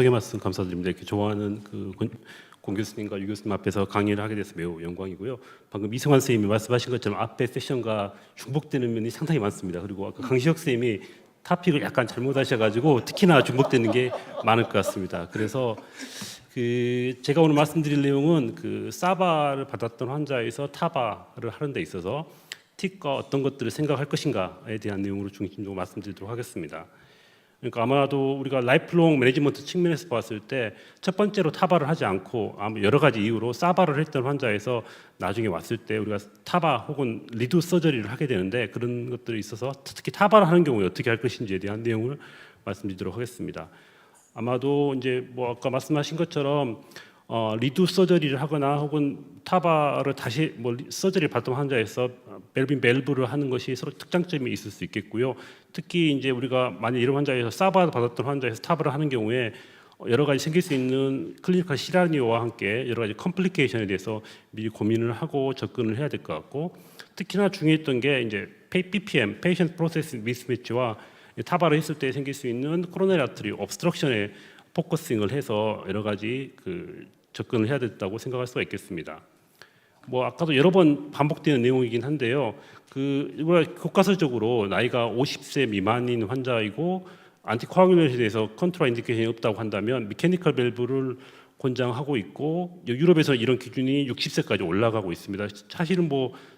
소개 말씀 감사드립니다. 이렇게 좋아하는 공 교수님과 유 교수님 앞에서 강의를 하게 돼서 매우 영광이고요. 방금 이승환 선생님이 말씀하신 것처럼 앞에 세션과 중복되는 면이 상당히 많습니다. 그리고 아까 강시혁 선생님이 토픽을 약간 잘못하셔가지고 특히나 중복되는 게 많을 것 같습니다. 그래서 제가 오늘 말씀드릴 내용은 사바를 받았던 환자에서 타바를 하는 데 있어서 틱과 어떤 것들을 생각할 것인가에 대한 내용으로 중심적으로 말씀드리도록 하겠습니다. 그러니까 아마도 우리가 라이프롱 매니지먼트 측면에서 봤을 때 첫 번째로 타바를 하지 않고 아마 여러 가지 이유로 사바를 했던 환자에서 나중에 왔을 때 우리가 타바 혹은 리두 서저리를 하게 되는데, 그런 것들이 있어서 특히 타바를 하는 경우에 어떻게 할 것인지에 대한 내용을 말씀드리도록 하겠습니다. 아마도 이제 아까 말씀하신 것처럼 리두 서저리를 하거나 혹은 타바를 다시 서저리를 받던 환자에서 밸브를 하는 것이 서로 특장점이 있을 수 있겠고요. 특히 이제 우리가 만약 이런 환자에서 사바 받았던 환자에서 타바를 하는 경우에 여러 가지 생길 수 있는 클리니컬 시나리오와 함께 여러 가지 컴플리케이션에 대해서 미리 고민을 하고 접근을 해야 될 것 같고, 특히나 중요했던 게 이제 PPM, Patient Process Mismatch와 타바를 했을 때 생길 수 있는 코로나리 아터리 옵스트럭션에 포커싱을 해서 여러 가지 접근을 해야 됐다고 생각할 수가 있겠습니다. 아까도 여러 번 반복되는 내용이긴 한데요. 교과서적으로 나이가 50세 미만인 환자이고 안티코아귤레이션에 대해서 컨트롤 인디케이션이 없다고 한다면 미케니컬 밸브를 권장하고 있고, 유럽에서 이런 기준이 60세까지 올라가고 있습니다. 사실은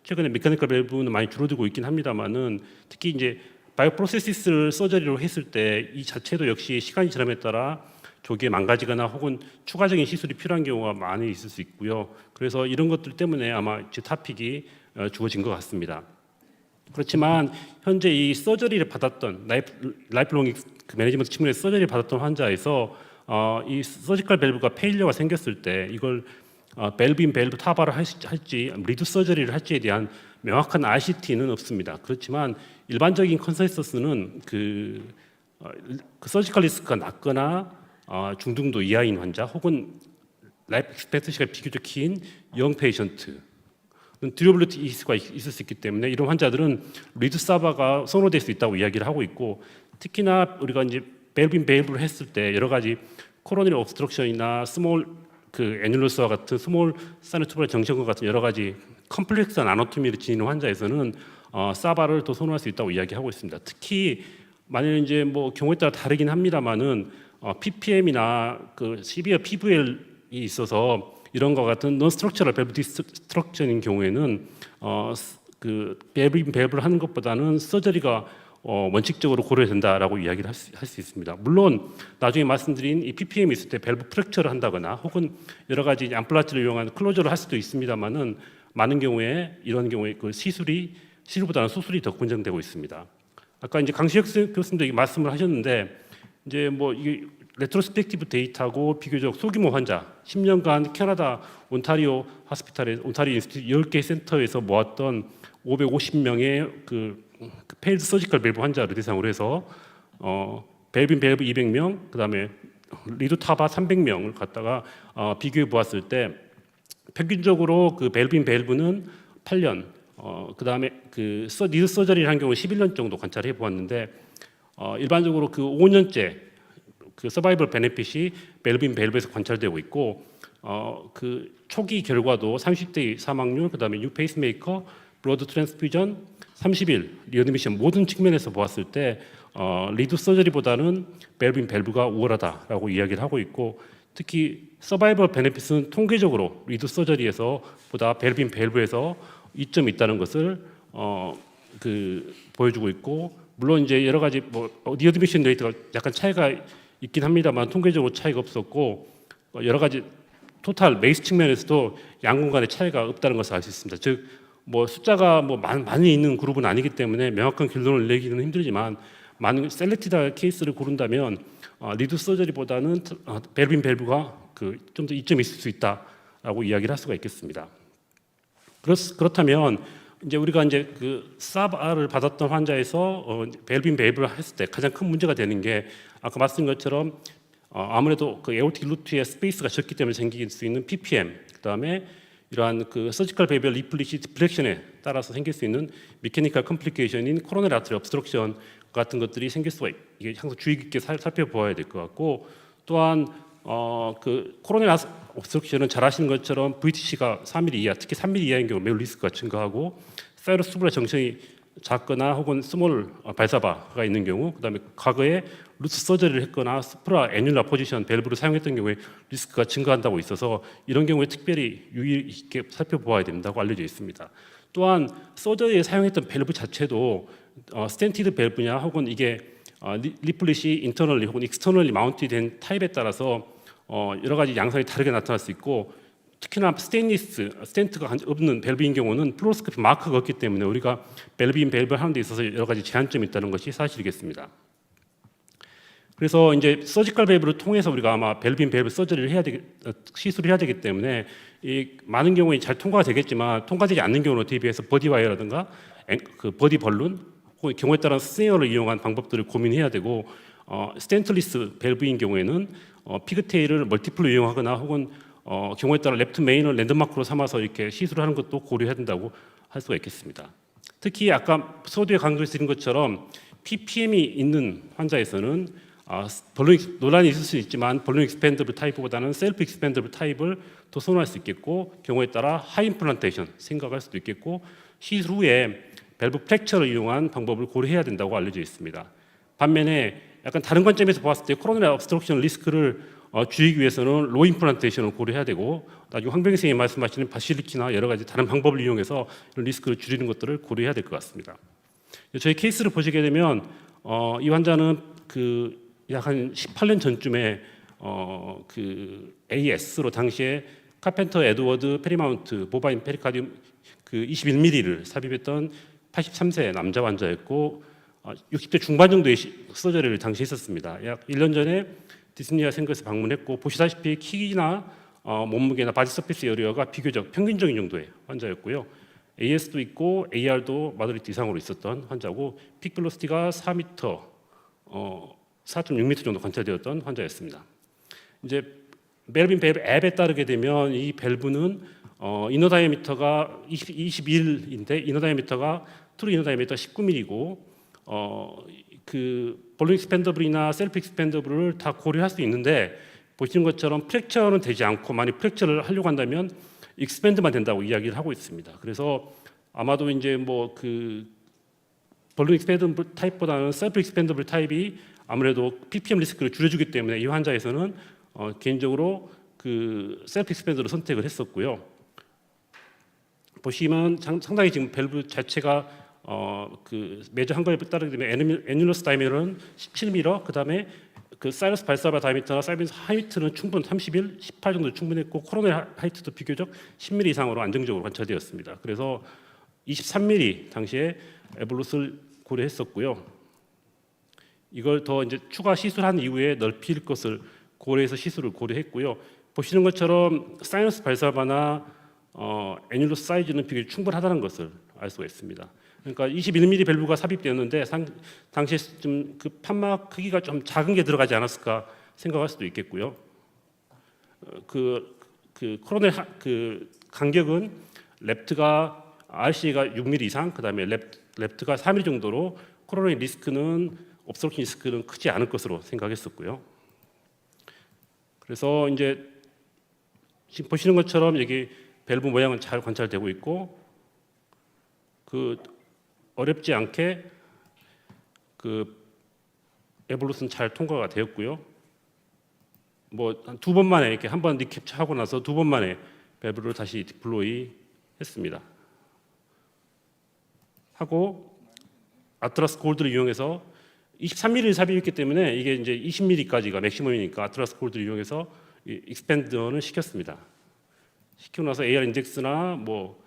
최근에 미케니컬 밸브는 많이 줄어들고 있긴 합니다만은, 특히 이제 바이오프로세시스를 서저리로 했을 때 이 자체도 역시 시간이 지남에 따라 조기에 망가지거나 혹은 추가적인 시술이 필요한 경우가 많이 있을 수 있고요. 그래서 이런 것들 때문에 아마 제 토픽이 주어진 것 같습니다. 그렇지만 현재 이 서저리를 받았던 라이프롱 매니지먼트 측면에서 서저리를 받았던 환자에서 이 서지컬 밸브가 페일리어가 생겼을 때 이걸 밸브인 밸브 타바를 할지 리두 서저리를 할지에 대한 명확한 RCT는 없습니다. 그렇지만 일반적인 컨센서스는 서지컬 리스크가 낮거나 중등도 이하인 환자 혹은 라이프 익스펙턴시가 비교적 긴 영 페이션트, 듀러블리티 이슈가 있을 수 있기 때문에 이런 환자들은 리두 사바가 선호될 수 있다고 이야기를 하고 있고, 특히나 우리가 이제 밸브인 밸브를 했을 때 여러 가지 코로너리 옵스트럭션이나 스몰 애뉴러스와 같은 스몰 사이너튜브럴 정션과 같은 여러 가지 컴플렉스한 아나토미를 지니는 환자에서는 사바를 더 선호할 수 있다고 이야기하고 있습니다. 특히 만약 이제 경우에 따라 다르긴 합니다만은 PPM이나 시비어 PVL이 있어서 이런 것 같은 non structural valve destruction인 경우에는 밸브를 하는 것보다는 서저리가 원칙적으로 고려된다라고 이야기를 할 수 있습니다. 물론 나중에 말씀드린 이 PPM이 있을 때 밸브 프랙처를 한다거나 혹은 여러 가지 암플라치를 이용한 클로저를 할 수도 있습니다만은, 많은 경우에 이런 경우에 시술보다는 수술이 더 권장되고 있습니다. 아까 이제 강시혁 교수님도 말씀을 하셨는데, 이제 이게 레트로스펙티브 데이터고 비교적 소규모 환자 10년간 캐나다 온타리오 인스티튜트 10개 센터에서 모았던 550명의 페일드 서지컬 밸브 환자를 대상으로 해서 밸브인 밸브 200명, 그다음에 리두 타바 300명을 갖다가 비교해 보았을 때 평균적으로 밸브인 밸브는 8년, 그다음에 리두 서저리를 한 경우 11년 정도 관찰해 보았는데, 일반적으로 5년째 서바이벌 베네핏이 밸브인 밸브에서 관찰되고 있고, 초기 결과도 30대 사망률, 그다음에 뉴 페이스메이커, 블러드 트랜스퓨전, 30일 리어드미션 모든 측면에서 보았을 때 리두 서저리보다는 밸브인 밸브가 우월하다라고 이야기를 하고 있고, 특히 서바이벌 베네핏은 통계적으로 리두 서저리에서 보다 밸브인 밸브에서 이점이 있다는 것을 보여주고 있고, 물론 이제 여러 가지 리어드미션 레이트가 약간 차이가 있긴 합니다만 통계적으로 차이가 없었고, 여러 가지 토탈 메이스 측면에서도 양군 간의 차이가 없다는 것을 알 수 있습니다. 즉 숫자가 많이 있는 그룹은 아니기 때문에 명확한 결론을 내기는 힘들지만, 많은 셀렉티드 케이스를 고른다면 리두 서저리보다는 밸브인 밸브가 좀 더 이점이 있을 수 있다라고 이야기를 할 수가 있겠습니다. 그렇다면 이제 우리가 이제 사바를 받았던 환자에서 밸브인 밸브를 했을 때 가장 큰 문제가 되는 게, 아까 말씀드린 것처럼 아무래도 에오틱 루트의 스페이스가 적기 때문에 생길 수 있는 PPM, 그다음에 이러한 서지컬 밸브 리플리시 디플렉션에 따라서 생길 수 있는 미케니컬 컴플리케이션인 코로너리 아터리 옵스트럭션 같은 것들이 생길 수가 이게 항상 주의 깊게 살펴보아야 될 것 같고, 또한 그 코로나 옵스트럭션은 잘 아시는 것처럼 VTC가 4mm 이하, 특히 3mm 이하인 경우 매우 리스크가 증가하고 사이러스 투브라 정체이 작거나 혹은 스몰 발사바가 있는 경우, 그다음에 과거에 루트 서저리를 했거나 스프라 애뉴라 포지션 밸브를 사용했던 경우에 리스크가 증가한다고 있어서 이런 경우에 특별히 유의 있게 살펴보아야 된다고 알려져 있습니다. 또한 서저리에 사용했던 밸브 자체도 스텐티드 밸브냐 혹은 이게 리플릿이 인터널리 혹은 익스터널리 마운트된 타입에 따라서 여러 가지 양상이 다르게 나타날 수 있고, 특히나 스테인리스 스텐트가 없는 밸브인 경우는 플로로스코피 마크가 없기 때문에 우리가 밸브인 밸브를 하는 데 있어서 여러 가지 제한점이 있다는 것이 사실이겠습니다. 그래서 이제 서지컬 밸브를 통해서 우리가 아마 밸브인 밸브 서저리를 시술을 해야 되기 때문에 이 많은 경우에 잘 통과가 되겠지만 통과되지 않는 경우는 대비해서 버디 와이어라든가 그 버디 벌룬 혹은 경우에 따라 스네어를 이용한 방법들을 고민해야 되고, 스텐트리스 밸브인 경우에는 피그테일을 멀티플로 이용하거나 혹은 경우에 따라 랩트 메인을 랜드마크로 삼아서 이렇게 시술을 하는 것도 고려해야 된다고 할 수가 있겠습니다. 특히 아까 서두에 강조드린 것처럼 PPM이 있는 환자에서는 논란이 있을 수 있지만 볼륨 익스펜더블 타입보다는 셀프 익스펜더블 타입을 더 선호할 수 있겠고, 경우에 따라 하이 임플란테이션 생각할 수도 있겠고, 시술 후에 밸브 프랙처를 이용한 방법을 고려해야 된다고 알려져 있습니다. 반면에 약간 다른 관점에서 봤을 때 코로나리 obstruction 리스크를 줄이기 위해서는 로우 임플란테이션을 고려해야 되고, 나중에 황병희 선생님이 말씀하시는 바실리키나 여러 가지 다른 방법을 이용해서 이런 리스크를 줄이는 것들을 고려해야 될 것 같습니다. 저희 케이스를 보시게 되면 이 환자는 그 약 한 18년 전쯤에 그 AS로 당시에 카펜터 에드워드 페리마운트 보바인 페리카디움 그 21mm를 삽입했던 83세 남자 환자였고 60대 중반 정도의 서저리를 당시에 했었습니다. 약 1년 전에 디스니아 생것을 방문했고, 보시다시피 키나 몸무게나 바디 서피스 에리어가 비교적 평균적인 정도의 환자였고요. AS도 있고 AR도 마드리트 이상으로 있었던 환자고, 픽 벨로시티가 4m, 4.6m 정도 관찰되었던 환자였습니다. 이제 멜빈 밸브 앱에 따르게 되면 이 밸브는 이너 다이아미터가 21인데 이너 다이아미터가 트루 이너 다이아미터 19mm고 그 볼륨 익스펜더블이나 셀프 익스펜더블을 다 고려할 수 있는데, 보시는 것처럼 프랙처는 되지 않고 만약 프랙처를 하려고 한다면 익스펜드만 된다고 이야기를 하고 있습니다. 그래서 아마도 이제 뭐 그 볼륨 익스펜더블 타입보다는 셀프 익스펜더블 타입이 아무래도 PPM 리스크를 줄여주기 때문에 이 환자에서는 개인적으로 그 셀프 익스펜더를 선택을 했었고요. 보시면 상당히 지금 밸브 자체가 그 메저 한거에 따르게 되면 애뉴러스 다이미터는 17mm, 그다음에 그 사이러스 발사바 다이미터나 사이러스 하이트는 충분 31, 18 정도 충분했고, 코로나 하이트도 비교적 10mm 이상으로 안정적으로 관찰되었습니다. 그래서 23mm 당시에 에볼루스를 고려했었고요. 이걸 더 이제 추가 시술한 이후에 넓힐 것을 고려해서 시술을 고려했고요. 보시는 것처럼 사이너스 발사바나 애뉴러스 사이즈는 비교적 충분하다는 것을 알 수가 있습니다. 그러니까 21mm 밸브가 삽입되었는데 당시에 좀 그 판막 크기가 좀 작은 게 들어가지 않았을까 생각할 수도 있겠고요. 그 코로넬 그 간격은 랩트가 RC가 6mm 이상, 그다음에 랩트가 3mm 정도로 코로넬 리스크는 옵스트럭션 리스크는 크지 않을 것으로 생각했었고요. 그래서 이제 지금 보시는 것처럼 여기 밸브 모양은 잘 관찰되고 있고, 그 어렵지 않게 그 에볼루스는 잘 통과가 되었고요. 뭐 한 두 번 만에 이렇게 한 번 리캡처하고 나서 두 번 만에 밸브를 다시 디플로이 했습니다. 하고 아트라스 골드를 이용해서 23mm를 삽입했기 때문에 이게 이제 20mm까지가 맥시멈이니까 아트라스 골드를 이용해서 익스펜더는 시켰습니다. 시키고 나서 AR 인덱스나 뭐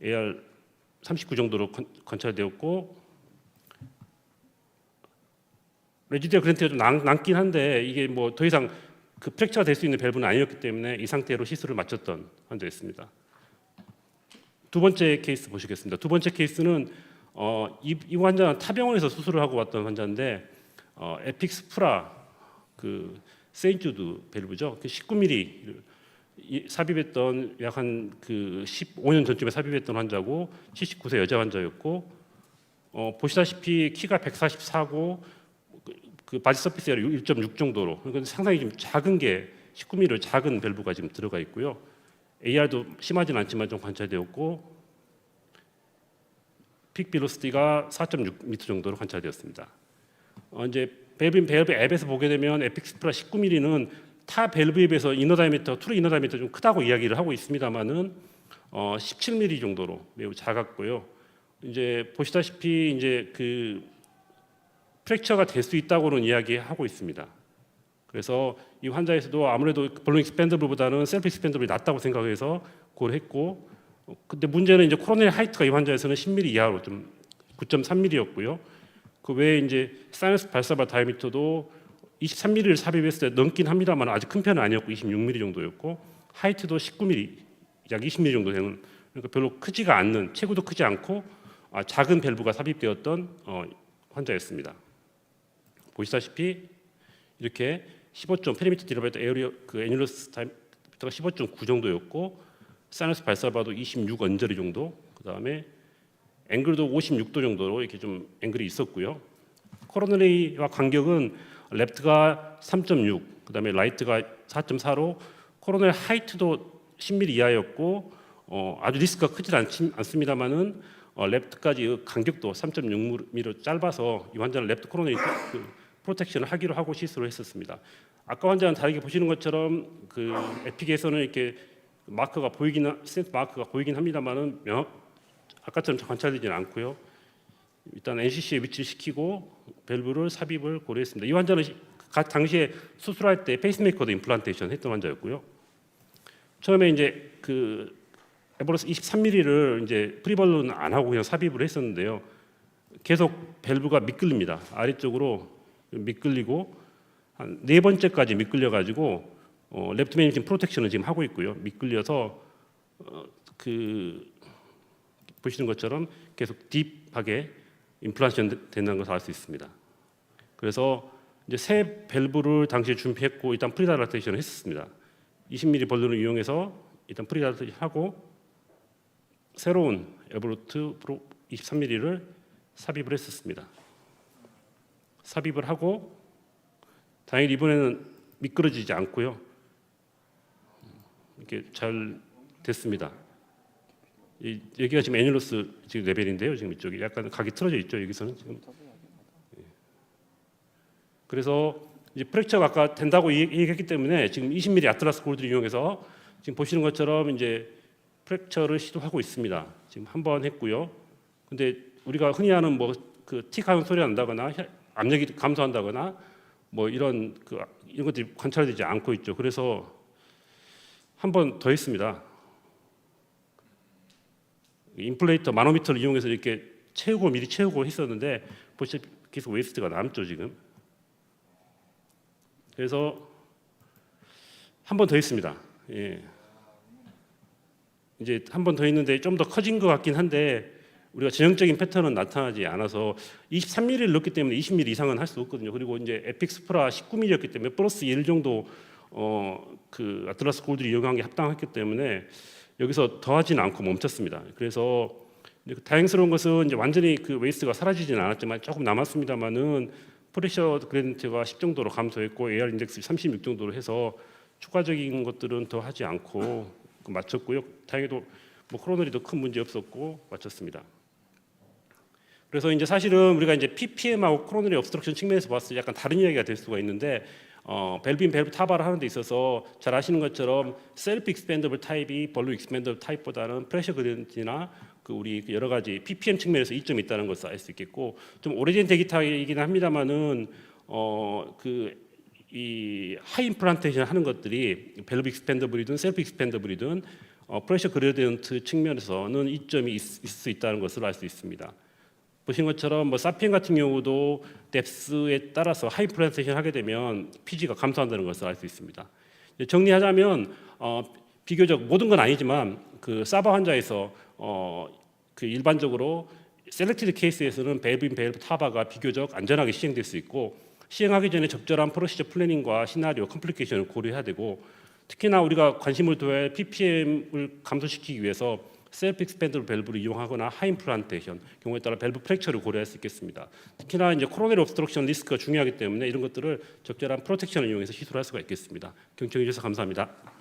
AR 39 정도로 관찰되었고, 레지디얼 그랜트가 좀 남긴 한데 이게 뭐 더 이상 그 프랙처가 될 수 있는 밸브는 아니었기 때문에 이 상태로 시술을 마쳤던 환자였습니다. 두 번째 케이스 보시겠습니다. 두 번째 케이스는 이 환자는 타병원에서 수술을 하고 왔던 환자인데 에픽스 프라 그 세인트주드 밸브죠. 그 19mm 삽입했던 약 한 그 15년 전쯤에 삽입했던 환자고 79세 여자 환자였고, 보시다시피 키가 144고 그 바디 서피스 에리어 1.6 정도로, 그러니까 상당히 좀 작은 게 19mm 작은 밸브가 지금 들어가 있고요. AR도 심하진 않지만 좀 관찰되었고, 픽 빌로시티가 4.6m 정도로 관찰되었습니다. 이제 밸브 앱에서 보게 되면 에픽스프라 19mm는 타 밸브에 비해서 이너 다이미터, 트루 이너 다이미터 좀 크다고 이야기를 하고 있습니다만은 17mm 정도로 매우 작았고요. 이제 보시다시피 이제 그 프랙처가 될 수 있다고는 이야기하고 있습니다. 그래서 이 환자에서도 아무래도 볼륨 익스펜더블보다는 셀프 익스펜더블이 낫다고 생각해서 고려했고, 근데 문제는 이제 코로나리 하이트가 이 환자에서는 10mm 이하로 좀 9.3mm였고요. 그 외에 이제 사이너스 발사바 다이미터도 23mm를 삽입했을 때 넘긴 합니다만 아직 큰 편은 아니었고 26mm 정도였고, 하이트도 19mm, 약 20mm 정도 되는, 그러니까 별로 크지가 않는, 체구도 크지 않고 작은 밸브가 삽입되었던 환자였습니다. 보시다시피 이렇게 15. 페리미터 디라베이터 에어리어 그 애뉴러스 다이미터가 15.9 정도였고, 사이너스 발사바도 26 언저리 정도, 그 다음에 앵글도 56도 정도로 이렇게 좀 앵글이 있었고요. 코로너리와 간격은 랩트가 3.6, 그 다음에 라이트가 4.4로 코로너리 하이트도 10mm 이하였고, 아주 리스크가 크지 않습니다만은 랩트까지 간격도 3.6mm로 짧아서 이 환자는 랩트 코로너리 프로텍션을 하기로 하고 시술을 했었습니다. 아까 환자는 다르게 보시는 것처럼 그 에픽에서는 이렇게 마크가 스탠스 마크가 보이긴 합니다만은 아까처럼 관찰되지는 않고요. 일단 NCC에 위치를 시키고 밸브를 삽입을 고려했습니다. 이 환자는 당시에 수술할 때 페이스메이커도 임플란테이션 했던 환자였고요. 처음에 이제 그 에버러스 23mm를 이제 프리벌룬 안 하고 그냥 삽입을 했었는데요. 계속 밸브가 미끌립니다. 아래쪽으로 미끌리고 한 4번째까지 미끌려 가지고 랩트 매니징 프로텍션을 지금 하고 있고요. 미끌려서 그 보시는 것처럼 계속 딥하게 임플란테이션 된다는 것을 알 수 있습니다. 그래서 이제 새 밸브를 당시에 준비했고 일단 프리다이라테이션을 했었습니다. 20mm 벌룬을 이용해서 일단 프리다이라테이션 하고 새로운 에버로트 프로 23mm를 삽입을 했었습니다. 삽입을 하고 다행히 이번에는 미끄러지지 않고요. 이렇게 잘 됐습니다. 여기가 지금 애뉴러스 지금 레벨인데요. 지금 이쪽이 약간 각이 틀어져 있죠. 여기서는 지금. 그래서 이제 프랙처가 아까 된다고 얘기했기 때문에 지금 20mm 아틀라스 골드를 이용해서 지금 보시는 것처럼 이제 프랙처를 시도하고 있습니다. 지금 한 번 했고요. 근데 우리가 흔히 하는 뭐 그 틱하는 소리가 난다거나 압력이 감소한다거나 뭐 이런 것들이 관찰되지 않고 있죠. 그래서 한 번 더 했습니다. 인플레이터 마노미터를 이용해서 이렇게 미리 채우고 했었는데 보시다시피 계속 웨이스트가 남죠 지금. 그래서 한 번 더 했습니다. 예. 이제 한 번 더 했는데 좀 더 커진 것 같긴 한데 우리가 전형적인 패턴은 나타나지 않아서 23mm를 넣기 때문에 20mm 이상은 할 수 없거든요. 그리고 이제 에픽스프라 19mm였기 때문에 플러스 1 정도 그 아틀라스 골드를 이용한 게 합당했기 때문에 여기서 더하지는 않고 멈췄습니다. 그래서 다행스러운 것은 이제 완전히 그 웨이스트가 사라지지는 않았지만 조금 남았습니다만은 프레셔 그레디언트가 10 정도로 감소했고 AR 인덱스 36 정도로 해서 추가적인 것들은 더 하지 않고 맞췄고요. 다행히도 뭐 코로너리도 큰 문제 없었고 맞췄습니다. 그래서 이제 사실은 우리가 이제 PPM하고 코로너리 obstruction 측면에서 봤을 때 약간 다른 이야기가 될 수가 있는데 밸브 타바를 하는 데 있어서 잘 아시는 것처럼 셀프 익스펜더블 타입이 볼륨 익스펜더블 타입보다는 프레셔 그레디언트나 그 우리 여러 가지 PPM 측면에서 이점이 있다는 것을 알 수 있겠고 좀 오래된 데이터이긴 합니다만은 이 하이 임플란테이션 하는 것들이 밸브 익스펜더블이든 셀프 익스펜더블이든 프레셔 그레디언트 측면에서는 이점이 있을 수 있다는 것을 알 수 있습니다. 보신 것처럼 뭐 사피엔 같은 경우도 뎁스에 따라서 하이 임플란테이션 하게 되면 PG가 감소한다는 것을 알 수 있습니다. 정리하자면 비교적 모든 건 아니지만 그 사바 환자에서 그 일반적으로 셀렉티드 케이스에서는 밸브 타바가 비교적 안전하게 시행될 수 있고 시행하기 전에 적절한 프로시저 플래닝과 시나리오 컴플리케이션을 고려해야 되고 특히나 우리가 관심을 둬야 할 PPM을 감소시키기 위해서 셀프 익스펜더블 밸브를 이용하거나 하임플란테이션 경우에 따라 밸브 프랙처를 고려할 수 있겠습니다. 특히나 이제 코로네리 옵스트럭션 리스크가 중요하기 때문에 이런 것들을 적절한 프로텍션을 이용해서 시술할 수가 있겠습니다. 경청해 주셔서 감사합니다.